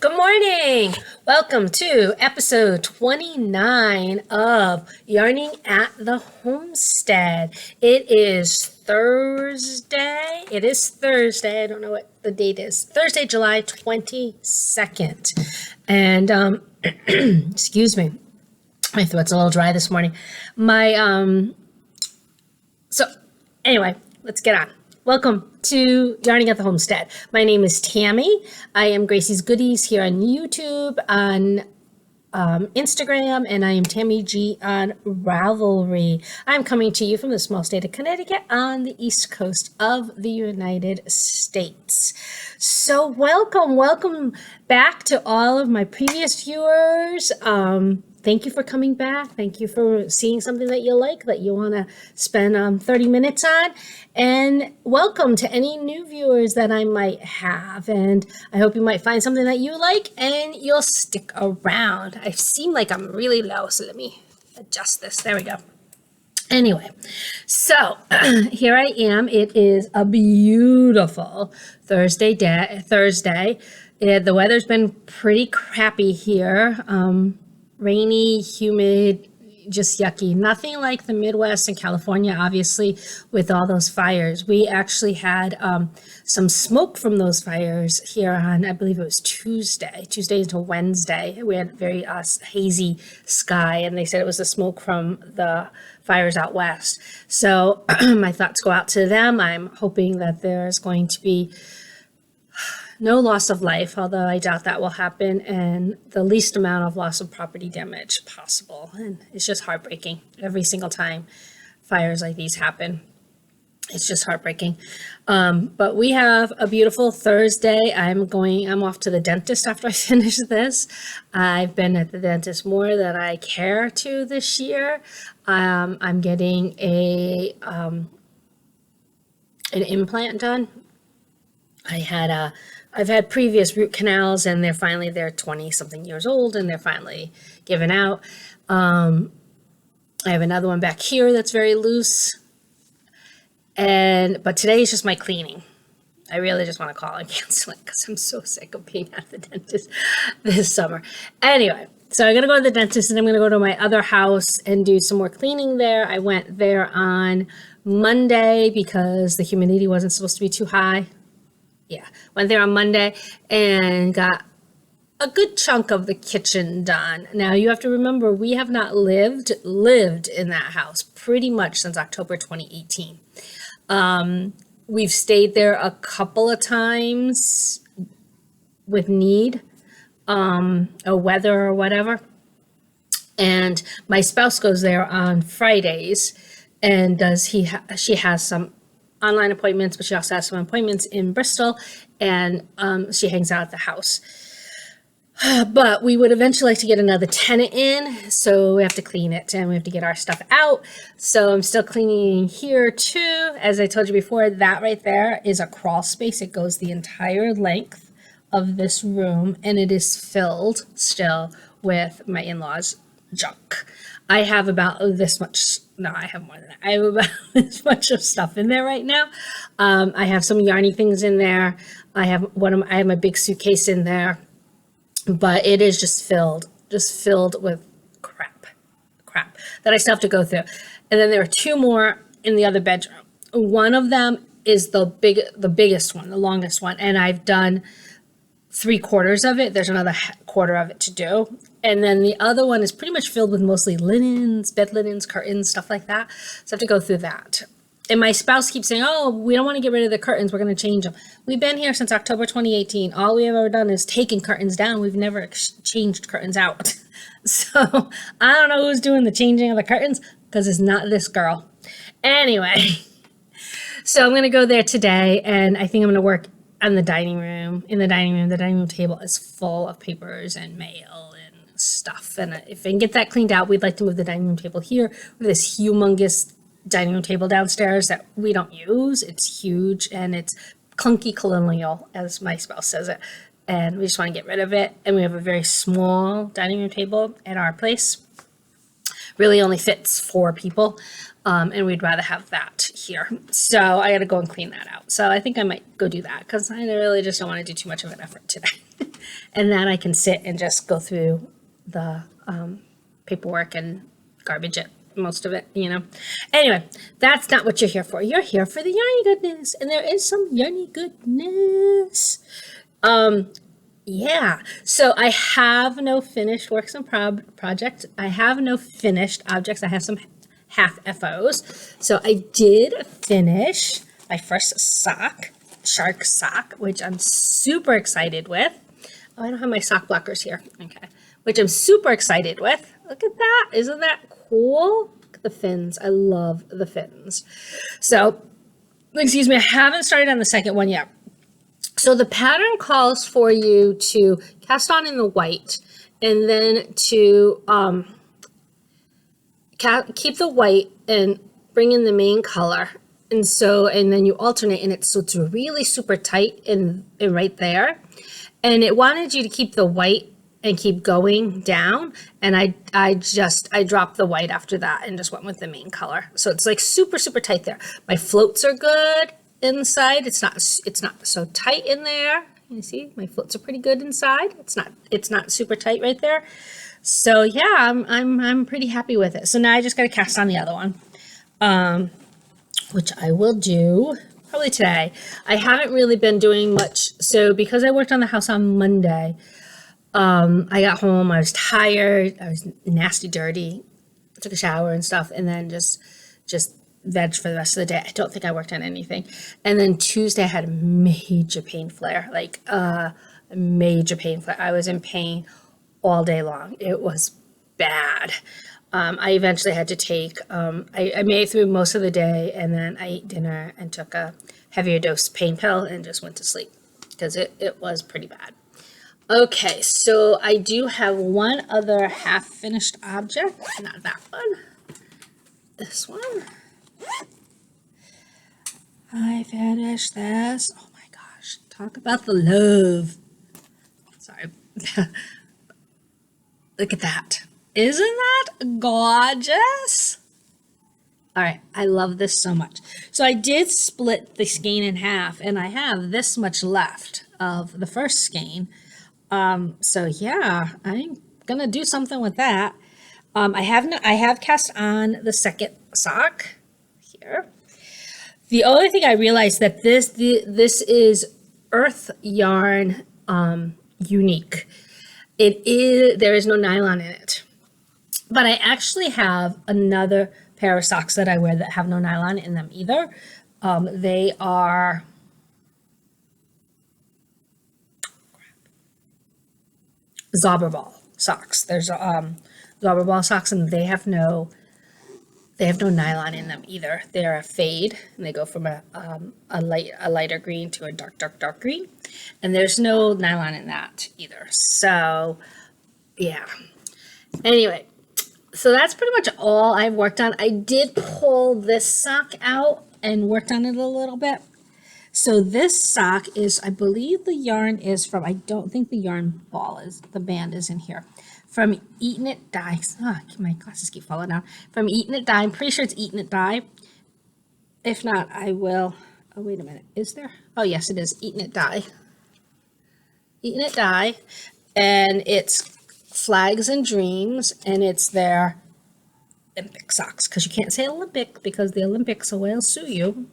Good morning. Welcome to episode 29 of Yarning at the Homestead. It is Thursday. I don't know what the date is. Thursday, July 22nd. And excuse me. My throat's a little dry this morning. So anyway, let's get on. Welcome to Yarning at the Homestead. My name is Tammy. I am Gracie's Goodies here on YouTube, on Instagram, and I am Tammy G on Ravelry. I'm coming to you from the small state of Connecticut on the east coast of the United States. So welcome back to all of my previous viewers. Thank you for coming back. Thank you for seeing something that you like, that you want to spend 30 minutes on. And welcome to any new viewers that I might have. And I hope you might find something that you like and you'll stick around. I seem like I'm really low, so let me adjust this. There we go. Anyway, so here I am. It is a beautiful Thursday. The weather's been pretty crappy here. Rainy, humid, just yucky. Nothing like the Midwest and California, obviously, with all those fires. We actually had some smoke from those fires here on, I believe it was Tuesday into Wednesday. We had very hazy sky, and they said it was the smoke from the fires out west. So my thoughts go out to them. I'm hoping that there's going to be no loss of life, although I doubt that will happen, and the least amount of loss of property damage possible. And it's just heartbreaking every single time fires like these happen. It's just heartbreaking. But we have a beautiful Thursday. I'm off to the dentist after I finish this. I've been at the dentist more than I care to this year. I'm getting an implant done. I've had previous root canals, and they're 20 something years old, and they're finally given out. I have another one back here that's very loose. But today is just my cleaning. I really just want to call and cancel it because I'm so sick of being at the dentist this summer. Anyway, so I'm going to go to the dentist, and I'm going to go to my other house and do some more cleaning there. I went there on Monday because the humidity wasn't supposed to be too high. Yeah, went there on Monday and got a good chunk of the kitchen done. Now, you have to remember, we have not lived in that house pretty much since October 2018. We've stayed there a couple of times with need, or weather or whatever. And my spouse goes there on Fridays and she has some online appointments, but she also has some appointments in Bristol, and she hangs out at the house. But we would eventually like to get another tenant in, so we have to clean it and we have to get our stuff out. So I'm still cleaning here too. As I told you before, that right there is a crawl space. It goes the entire length of this room, and it is filled still with my in-laws' junk. I have about this much. No, I have more than that. I have about this much of stuff in there right now. I have some yarny things in there. I have my big suitcase in there, but it is just filled with crap that I still have to go through. And then there are two more in the other bedroom. One of them is the biggest one, the longest one, and I've done 3/4 of it. There's another quarter of it to do. And then the other one is pretty much filled with mostly linens, bed linens, curtains, stuff like that. So I have to go through that. And my spouse keeps saying, oh, we don't want to get rid of the curtains. We're going to change them. We've been here since October 2018. All we have ever done is taken curtains down. We've never changed curtains out. So I don't know who's doing the changing of the curtains, because it's not this girl. Anyway, so I'm going to go there today, and I think I'm going to work on the dining room. In the dining room table is full of papers and mail and stuff. And if I can get that cleaned out, we'd like to move the dining room table here. We have this humongous dining room table downstairs that we don't use. It's huge and it's clunky colonial, as my spouse says it. And we just want to get rid of it. And we have a very small dining room table at our place. Really only fits 4 people. And we'd rather have that here. So I got to go and clean that out. So I think I might go do that because I really just don't want to do too much of an effort today. and then I can sit and just go through the paperwork and garbage it, most of it, you know. Anyway, that's not what you're here for. You're here for the yarny goodness, and there is some yarny goodness. Yeah, so I have no finished works in project. I have no finished objects. I have some half FOs. So I did finish my first sock, shark sock, which I'm super excited with. Oh, I don't have my sock blockers here. Okay, which I'm super excited with. Look at that. Isn't that cool? Look at the fins. I love the fins. So, excuse me, I haven't started on the second one yet. So the pattern calls for you to cast on in the white and then to keep the white and bring in the main color. And then you alternate in it. So it's really super tight in right there. And it wanted you to keep the white and keep going down. And I dropped the white after that and just went with the main color. So it's like super, super tight there. My floats are good inside. It's not so tight in there. You see, my floats are pretty good inside. It's not super tight right there. So yeah, I'm pretty happy with it. So now I just got to cast on the other one, which I will do probably today. I haven't really been doing much. So because I worked on the house on Monday, I got home, I was tired, I was nasty dirty, took a shower and stuff, and then just veg for the rest of the day. I don't think I worked on anything. And then Tuesday I had a major pain flare, like a major pain flare. I was in pain all day long. It was bad. I eventually had to take, I made it through most of the day, and then I ate dinner and took a heavier dose pain pill and just went to sleep because it was pretty bad. Okay, so I do have one other half finished object, not that one, this one. I finished this. Oh my gosh, talk about the love. Sorry. Look at that. Isn't that gorgeous? All right, I love this so much. So I did split the skein in half, and I have this much left of the first skein. So yeah, I'm gonna do something with that. I have cast on the second sock here. The only thing I realized that this is Urth yarn, Uneek. There is no nylon in it, but I actually have another pair of socks that I wear that have no nylon in them either. They are Zauberball socks. There's Zauberball socks, and they have no nylon in them either. They're a fade, and they go from a lighter green to a dark green, and there's no nylon in that either. So yeah. Anyway, so that's pretty much all I've worked on. I did pull this sock out and worked on it a little bit. So this sock is, I believe the yarn is from, I don't think the yarn the band is in here. From Eatin' It Dye. Oh, my glasses keep falling down. From Eatin' It Dye. I'm pretty sure it's Eatin' It Dye. If not, I will. Oh, wait a minute. Is there? Oh, yes, it is. Eatin' It Dye. Eatin' It Dye. And it's Flags and Dreams. And it's their Olympic socks. Because you can't say Olympic because the Olympics will sue you.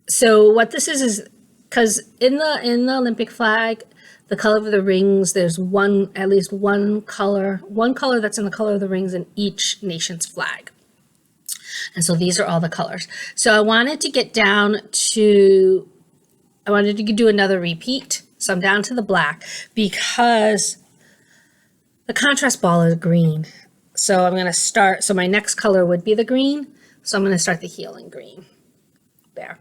So what this is because in the Olympic flag, the color of the rings, there's at least one color that's in the color of the rings in each nation's flag. And so these are all the colors. So I wanted to do another repeat. So I'm down to the black because the contrast ball is green. So I'm going to start, so my next color would be the green. So I'm going to start the heel in green there.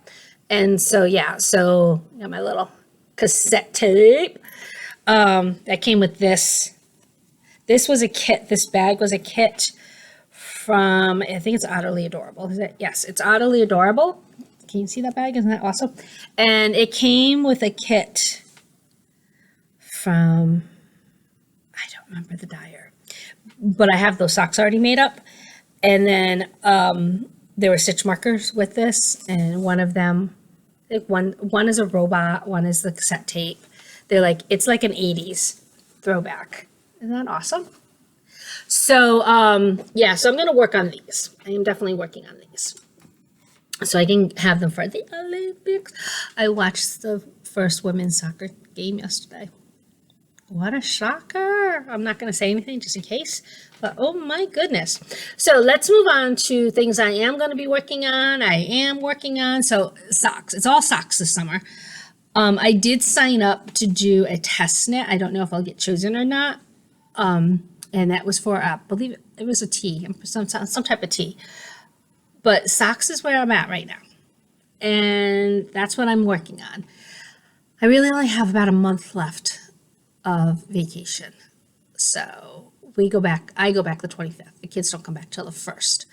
And so, yeah, so I got my little cassette tape. That came with this. This was a kit. This bag was a kit from, I think it's Utterly Adorable. Is it? Yes, it's Utterly Adorable. Can you see that bag? Isn't that awesome? And it came with a kit from, I don't remember the dyer, but I have those socks already made up. And then there were stitch markers with this, and one of them Like one is a robot, one is the cassette tape. They're like, it's like an 80s throwback. Isn't that awesome? So, yeah, so I'm going to work on these. I am definitely working on these. So I can have them for the Olympics. I watched the first women's soccer game yesterday. What a shocker. I'm not going to say anything just in case, but oh my goodness. So let's move on to things I am going to be working on. So socks. It's all socks this summer. I did sign up to do a test knit. I don't know if I'll get chosen or not. And that was for, I believe it was a tea, some type of tea. But socks is where I'm at right now. And that's what I'm working on. I really only have about a month left of vacation. So I go back the 25th. The kids don't come back till the 1st.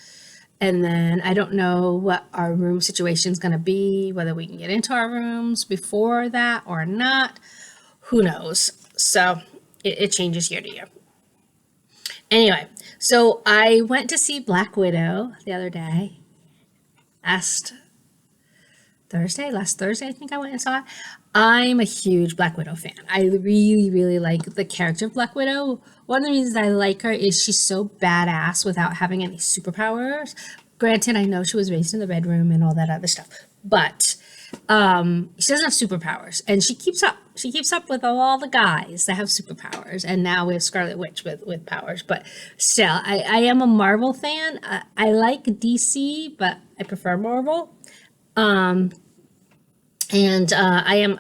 And then I don't know what our room situation is going to be, whether we can get into our rooms before that or not. Who knows? So it changes year to year. Anyway, so I went to see Black Widow the other day. Last Thursday, I think I went and saw it. I'm a huge Black Widow fan. I really, really like the character of Black Widow. One of the reasons I like her is she's so badass without having any superpowers. Granted, I know she was raised in the bedroom and all that other stuff, but she doesn't have superpowers, and she keeps up. She keeps up with all the guys that have superpowers, and now we have Scarlet Witch with powers. But still, I am a Marvel fan. I like DC, but I prefer Marvel. And I am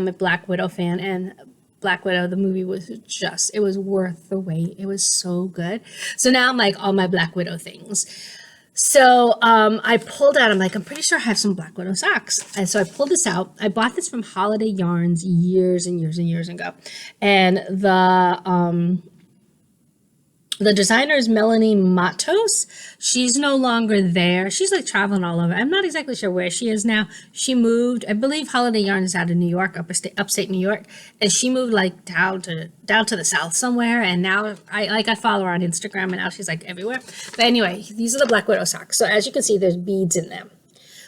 a Black Widow fan, and Black Widow, the movie was it was worth the wait. It was so good. So now I'm like all my Black Widow things. So I pulled out, I'm pretty sure I have some Black Widow socks. And so I pulled this out. I bought this from Holiday Yarns years and years and years ago. And the designer is Melanie Matos. She's no longer there. She's like traveling all over. I'm not exactly sure where she is now. She moved, I believe Holiday Yarn is out of New York, upstate New York. And she moved like down to the south somewhere. And now I follow her on Instagram, and now she's like everywhere. But anyway, these are the Black Widow socks. So as you can see, there's beads in them,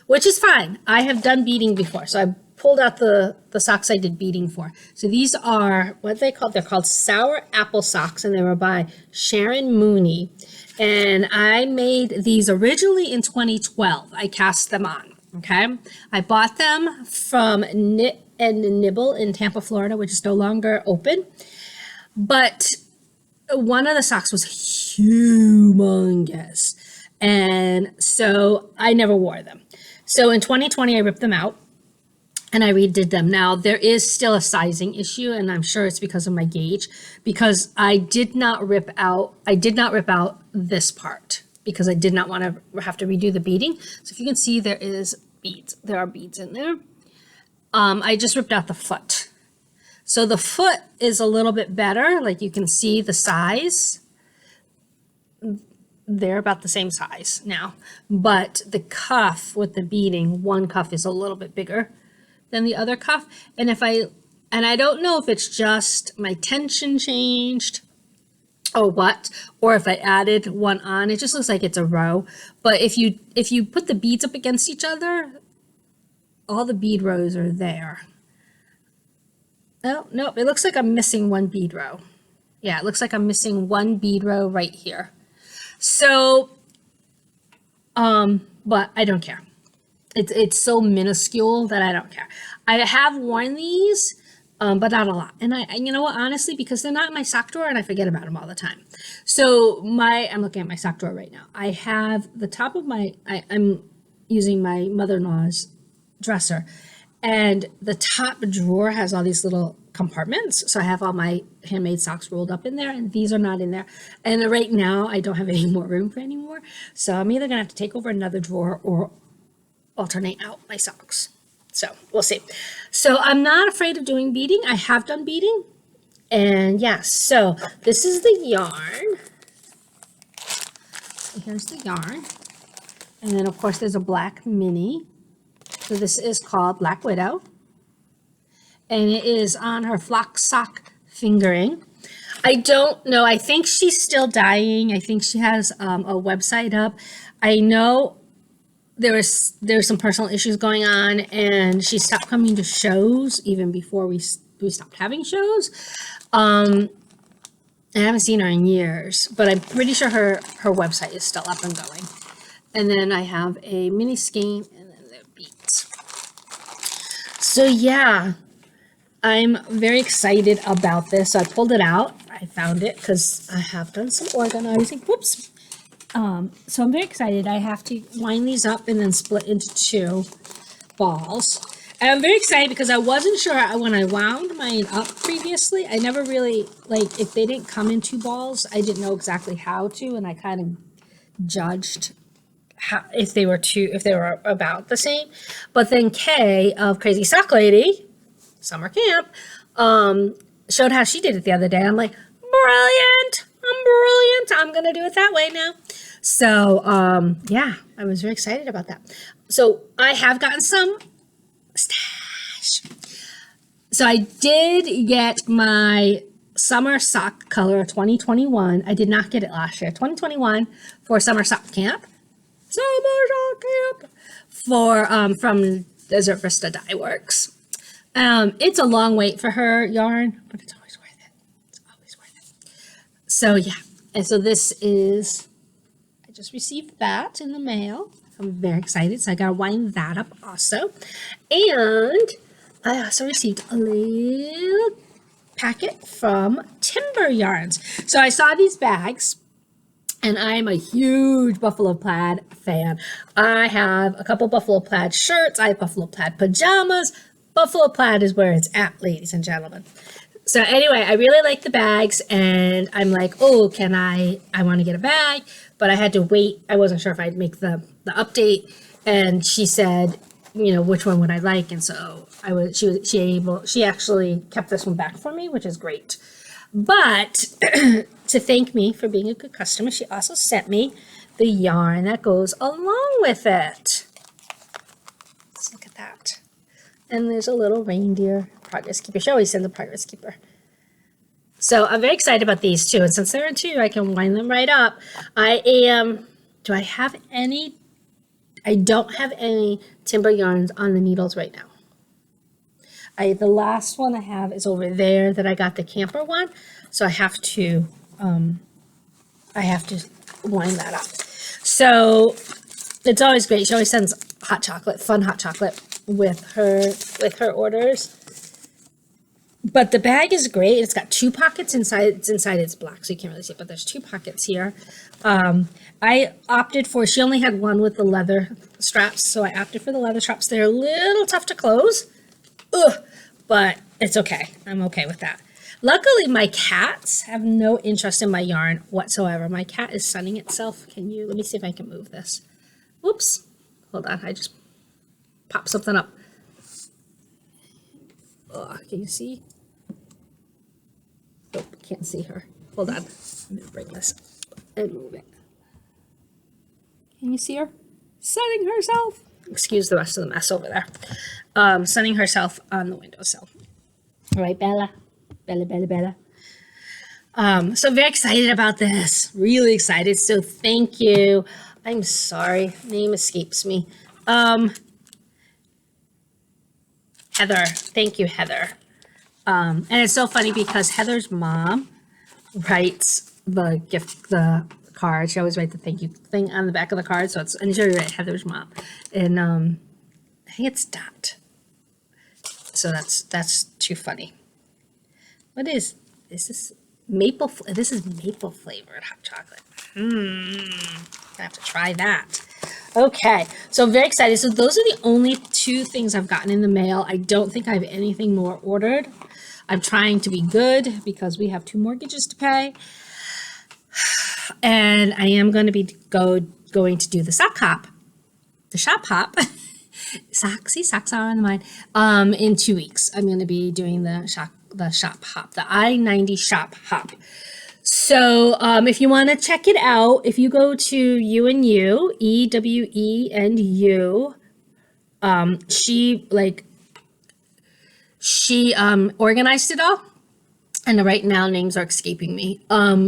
which is fine. I have done beading before. So I pulled out the socks I did beading for. So these are what they called. They're called Sour Apple Socks, and they were by Sharon Mooney. And I made these originally in 2012. I cast them on, okay? I bought them from Knit and Nibble in Tampa, Florida, which is no longer open. But one of the socks was humongous. And so I never wore them. So in 2020, I ripped them out and I redid them. Now, there is still a sizing issue, and I'm sure it's because of my gauge, because I did not rip out this part because I did not want to have to redo the beading. So if you can see, there are beads in there. I just ripped out the foot. So the foot is a little bit better. Like you can see the size. They're about the same size now, but the cuff with the beading, one cuff is a little bit bigger than the other cuff. And I don't know if it's just my tension changed or what, or if I added one on. It just looks like it's a row. But if you put the beads up against each other, all the bead rows are there. Oh, no, it looks like I'm missing one bead row. Yeah, it looks like I'm missing one bead row right here. So, but I don't care. It's so minuscule that I don't care. I have worn these, but not a lot. And you know what, honestly, because they're not in my sock drawer and I forget about them all the time. So I'm looking at my sock drawer right now. I have the top of I'm using my mother-in-law's dresser, and the top drawer has all these little compartments. So I have all my handmade socks rolled up in there, and these are not in there. And right now I don't have any more room for any more. So I'm either gonna have to take over another drawer or alternate out my socks. So we'll see. So I'm not afraid of doing beading. I have done beading. And yes, so this is the yarn. So here's the yarn. And then of course there's a black mini. So this is called Black Widow. And it is on her flock sock fingering. I don't know. I think she's still dying. I think she has a website up. I know there's some personal issues going on, and she stopped coming to shows even before we stopped having shows. I haven't seen her in years, but I'm pretty sure her website is still up and going. And then I have a mini skein and then the beads. So yeah, I'm very excited about this. So I pulled it out. I found it because I have done some organizing. Whoops. So I'm very excited. I have to wind these up and then split into 2 balls. And I'm very excited because I wasn't sure when I wound mine up previously. I never really, like, if they didn't come in 2 balls, I didn't know exactly how to, and I kind of judged if they were about the same. But then Kay of Crazy Sock Lady, summer camp, showed how she did it the other day. I'm like, brilliant! I'm brilliant. I'm gonna do it that way now. So yeah, I was very excited about that. So I have gotten some stash. So I did get my summer sock color 2021. I did not get it last year. 2021 for summer sock camp. Summer sock camp for from Desert Vista Dye Works. It's a long wait for her yarn, but it's always worth it. It's always worth it. So yeah, and so this is, I just received that in the mail. I'm very excited, so I gotta wind that up also. And I also received a little packet from Timber Yarns. So I saw these bags, and I'm a huge Buffalo Plaid fan. I have a couple Buffalo Plaid shirts. I have Buffalo Plaid pajamas. Buffalo Plaid is where it's at, ladies and gentlemen. So anyway, I really like the bags, and I'm like, oh, I want to get a bag, but I had to wait. I wasn't sure if I'd make the update, and she said, you know, which one would I like, and so she actually kept this one back for me, which is great. But to thank me for being a good customer, she also sent me the yarn that goes along with it. Let's look at that. And there's a little reindeer progress keeper. She always sends a progress keeper. So I'm very excited about these too. And since they're in 2, I can wind them right up. Do I have any? I don't have any Timber Yarns on the needles right now. The last one I have is over there that I got the camper one. So I have to wind that up. So it's always great. She always sends hot chocolate, fun hot chocolate with her orders. But the bag is great. It's got 2 pockets inside. It's black, so you can't really see it, but there's 2 pockets here. I opted for, she only had one with the leather straps, so I opted for the leather straps. They're a little tough to close. Ugh, but it's okay. I'm okay with that. Luckily, my cats have no interest in my yarn whatsoever. My cat is sunning itself. Let me see if I can move this. Whoops. Hold on, I just popped something up. Oh, can you see? Nope, can't see her. Hold on. I'm going to bring this and move it. Can you see her? Sunning herself. Excuse the rest of the mess over there. Sunning herself on the windowsill. All right, Bella. Bella. So I'm very excited about this. Really excited. So thank you. I'm sorry. Name escapes me. Heather. Thank you, Heather. And it's so funny because Heather's mom writes the card. She always writes the thank you thing on the back of the card. So and she writes Heather's mom. And I think it's Dot. So that's too funny. What is this? Maple. This is maple flavored hot chocolate. I have to try that. Okay, so I'm very excited. So those are the only 2 things I've gotten in the mail. I don't think I have anything more ordered. I'm trying to be good because we have 2 mortgages to pay. And I am going to be going to do the shop hop. Socks are on the mind. In 2 weeks, I'm going to be doing the shop hop, the I-90 shop hop. So if you want to check it out, if you go to UNU, EWENU, she organized it all. and right now names are escaping me.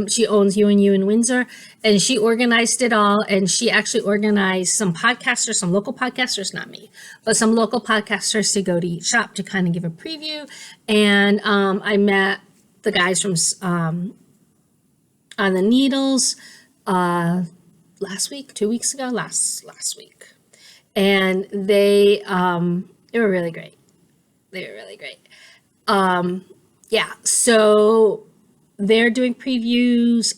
She owns UNU in Windsor, and she organized it all. And she actually organized some podcasters, some local podcasters, not me, but some local podcasters to go to each shop to kind of give a preview. And I met the guys from On the Needles last week, 2 weeks ago, last week, and they were really great. They were really great. Yeah, so they're doing previews.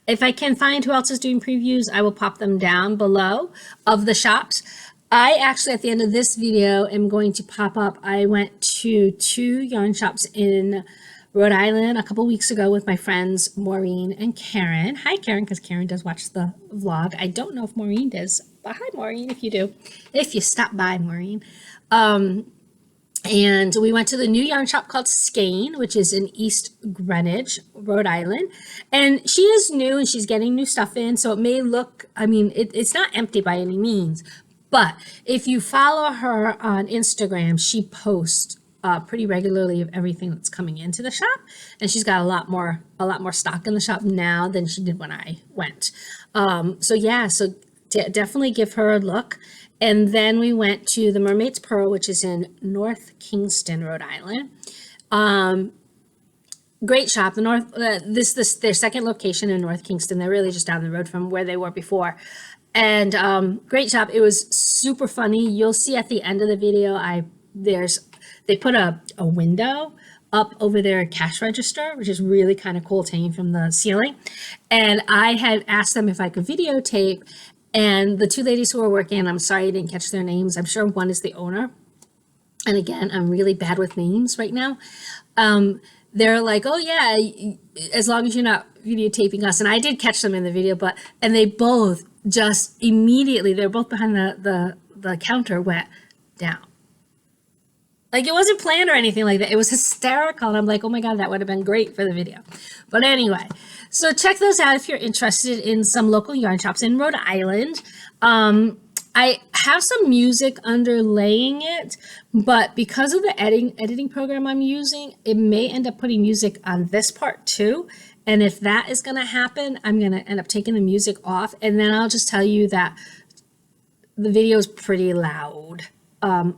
If I can find who else is doing previews, I will pop them down below of the shops. I actually, at the end of this video, am going to pop up. I went to 2 yarn shops in Rhode Island a couple weeks ago with my friends Maureen and Karen. Hi, Karen, because Karen does watch the vlog. I don't know if Maureen does, but hi, Maureen, if you do. If you stop by, Maureen. And we went to the new yarn shop called Skein, which is in East Greenwich, Rhode Island. And she is new and she's getting new stuff in. So it may look, I mean, it's not empty by any means. But if you follow her on Instagram, she posts pretty regularly of everything that's coming into the shop. And she's got a lot more stock in the shop now than she did when I went. So yeah, so definitely give her a look. And then we went to the Mermaid's Pearl, which is in North Kingston, Rhode Island. Great shop. Their second location in North Kingston. They're really just down the road from where they were before. And great shop. It was super funny. You'll see at the end of the video, they put a window up over their cash register, which is really kind of cool, hanging from the ceiling. And I had asked them if I could videotape. And the 2 ladies who were working, I'm sorry I didn't catch their names. I'm sure one is the owner. And again, I'm really bad with names right now. They're like, oh yeah, as long as you're not videotaping us. And I did catch them in the video, and they both just immediately, they're both behind the counter, went down. Like, it wasn't planned or anything like that. It was hysterical. And I'm like, oh my God, that would have been great for the video. But anyway, so check those out if you're interested in some local yarn shops in Rhode Island. I have some music underlaying it, but because of the editing program I'm using, it may end up putting music on this part too. And if that is going to happen, I'm going to end up taking the music off. And then I'll just tell you that the video is pretty loud.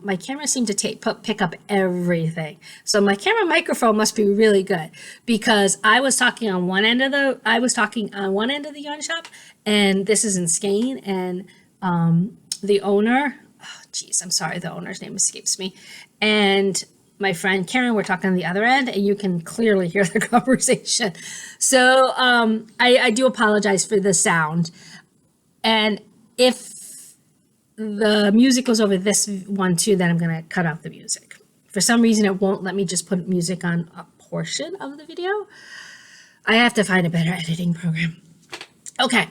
My camera seemed to pick up everything. So my camera microphone must be really good, because I was talking on one end of the yarn shop, and this is in Skein, and the owner, oh geez, I'm sorry, the owner's name escapes me, and my friend Karen were talking on the other end, and you can clearly hear the conversation. So I do apologize for the sound. And if the music goes over this one too, then I'm going to cut out the music. For some reason, it won't let me just put music on a portion of the video. I have to find a better editing program. Okay,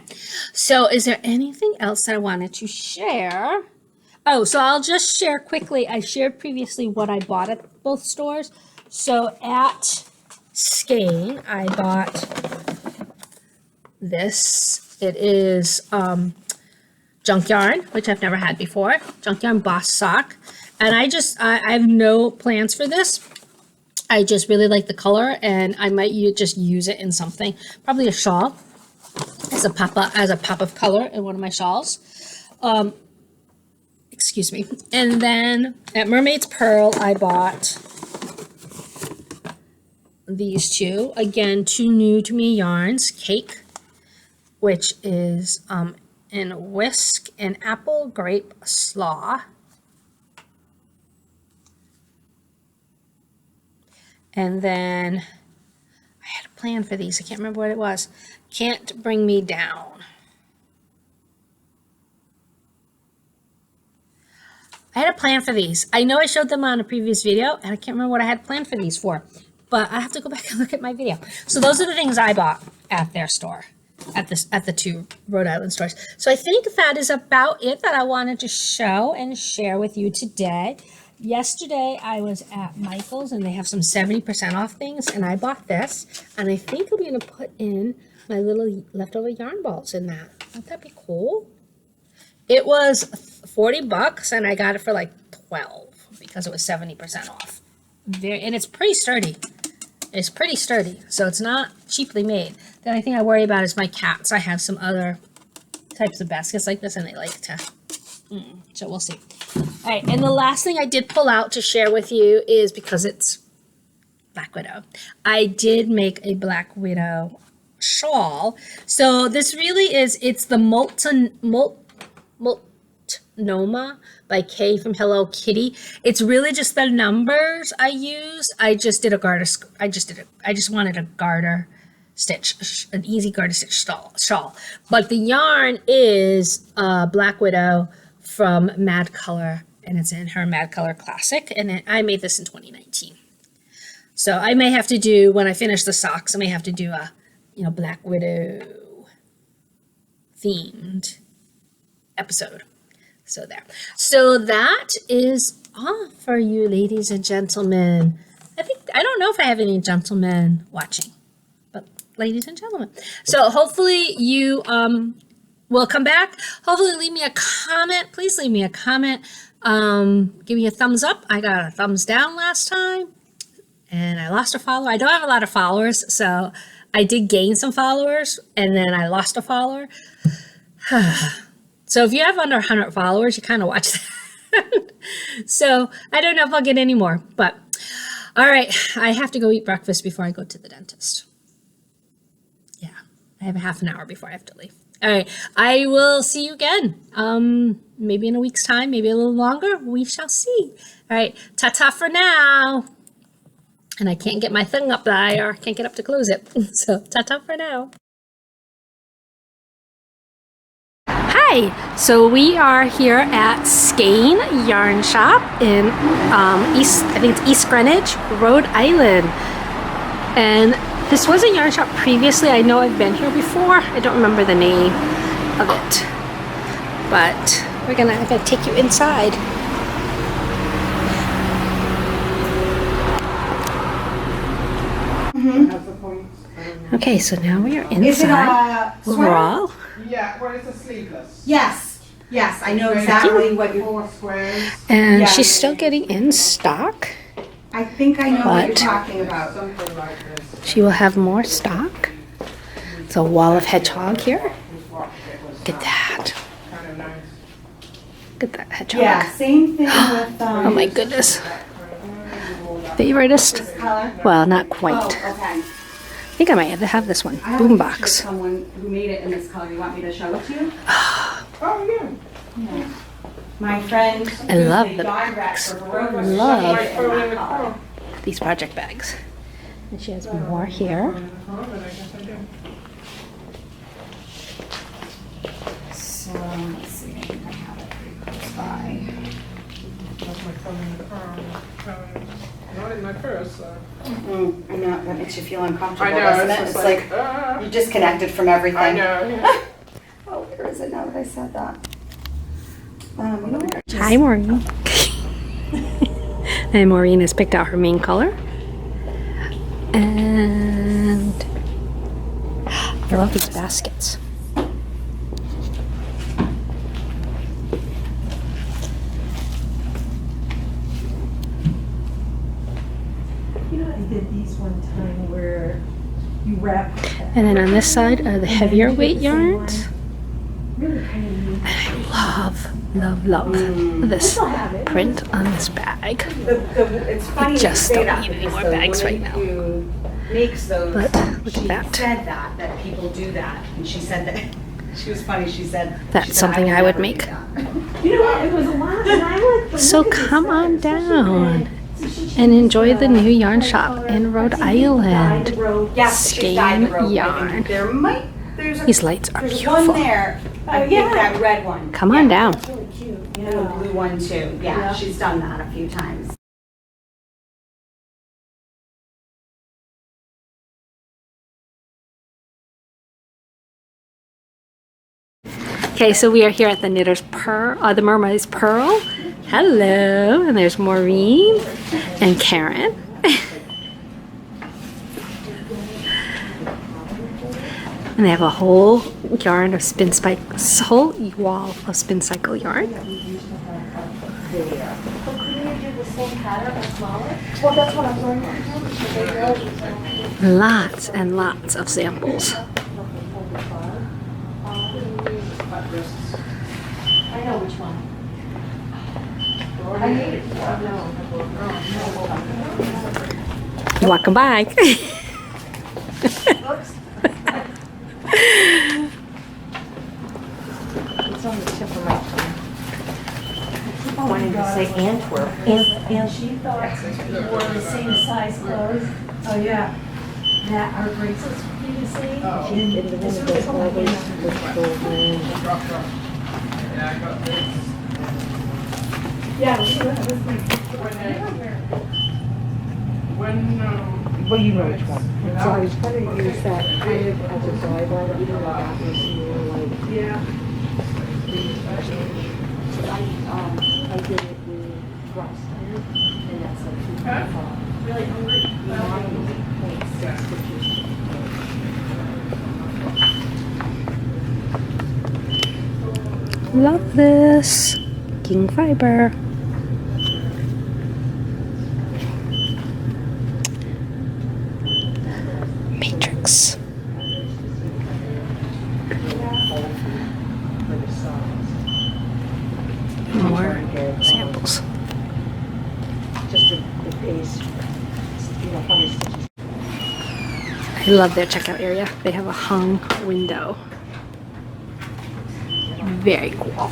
so is there anything else that I wanted to share? Oh, so I'll just share quickly. I shared previously what I bought at both stores. So at Skein, I bought this. It is junk yarn, which I've never had before. Junk yarn boss sock. And I have no plans for this. I just really like the color, and I might just use it in something. Probably a shawl as a pop of color in one of my shawls. Excuse me. And then at Mermaid's Pearl, I bought these two. Again, 2 new to me yarns. Cake, which is in Whisk and Apple Grape Slaw. And then I had a plan for these. I can't remember what it was. Can't Bring Me Down. I had a plan for these. I know I showed them on a previous video, and I can't remember what I had planned for these for, but I have to go back and look at my video. So those are the things I bought at their store, at the 2 Rhode Island stores. So I think that is about it that I wanted to show and share with you today. Yesterday I was at Michael's, and they have some 70% off things, and I bought this, and I think I'm going to put in my little leftover yarn balls in that. Wouldn't that be cool? It was $40, and I got it for like 12 because it was 70% off. And it's pretty sturdy. is pretty sturdy, so it's not cheaply made. The only thing I worry about is my cats. I have some other types of baskets like this, and they like to, so we'll see. All right, and the last thing I did pull out to share with you is, because it's Black Widow, I did make a Black Widow shawl. So this really is, it's the Multnomah by Kay from Hello Kitty. It's really just the numbers I use. I just did a garter. I just wanted a garter stitch, an easy garter stitch shawl. But the yarn is Black Widow from Mad Color, and it's in her Mad Color Classic. And I made this in 2019. So I may have to do, when I finish the socks, I may have to do a, Black Widow themed episode. So there. So that is all for you, ladies and gentlemen. I don't know if I have any gentlemen watching, but ladies and gentlemen. So hopefully you will come back. Hopefully leave me a comment. Please leave me a comment. Give me a thumbs up. I got a thumbs down last time, and I lost a follower. I don't have a lot of followers, so I did gain some followers, and then I lost a follower. So if you have under 100 followers, you kind of watch that. So I don't know if I'll get any more, but all right. I have to go eat breakfast before I go to the dentist. Yeah, I have a half an hour before I have to leave. All right. I will see you again. Maybe in a week's time, maybe a little longer. We shall see. All right. Ta-ta for now. And I can't get my thing up there. Can't get up to close it. So ta-ta for now. Hi, so we are here at Skane Yarn Shop in East Greenwich, Rhode Island. And this was a yarn shop previously. I know I've been here before. I don't remember the name of it. But I'm gonna take you inside. Okay, so now we are inside. Overall. Yeah, where it's a sleeveless. Yes, I know exactly what you're... And yeah, she's still getting in stock. I think I know what you're talking about. Something like this. She will have more stock. It's a wall of hedgehog here. Look at that. Kind of nice. Look at that hedgehog. Yeah, same thing with... Oh my goodness. Favoriteest? color? Well, not Oh, quite. okay. I think I might have to have this one. I have a picture of Boombox. someone who made it in this color. You want me to show it to you? Oh, yeah. Yeah. My friend... I love who's the dog bags. vet for Baroque, she Love made it in that color. These project bags. And she has more here. So, let's see. I think I have it pretty close by. That's my phone in the car. Not in my purse. I know, that makes you feel uncomfortable, I know, doesn't it's it? just It's like, like you're disconnected from everything. I know. Yeah. Oh, where is it now that I said that? You know what? Hi, Maureen. And Maureen has picked out her main color. And I love these baskets. You know, I did these one time where you wrap. And then on this side are the heavier weight yarns. Really kind of neat. I love this print on this bag. It's funny I just you say don't that need any because more the bags woman right now. who makes those, But look she at that. said that people do that, and she said that. She was funny. She said That's she said, something I would never make. do that." You know what? It was a lot, and I like the So look of come this on set, especially down when- so she and changed enjoy the new yarn color. shop in Rhode I think you dyed Island. the rope. Yes, she's dyed the rope. I yarn. think there's These lights are there's beautiful. one there. I think yeah. that red one. Come on down. It's really cute. And the blue one too. Yeah, Yeah. she's done that a few times. Okay, so we are here at the Knitter's Pearl, the Mermaid's Pearl. Hello, and there's Maureen and Karen. And they have a whole yarn of whole wall of spin cycle yarn. there. But couldn't you do the same pattern but smaller? Well, that's what I'm going to do. Lots and lots of samples. I know which one. I need it. Welcome back. It's on the tip of my tongue. I wanted to say Antwerp. And she thought we wore the same size clothes. Oh, yeah. That our bracelets would be the same. Oh. Yeah, When, Well, you know which one. So I was going to use that kind of as a guideline, even though that was more like. yeah. I did it with grass iron, and that's like 2.5. Really hungry? Mine was 0.6, which is. Love this. King fiber. Matrix. More samples. Just the base, how many stitches. I love their checkout area. They have a hung window. Very cool.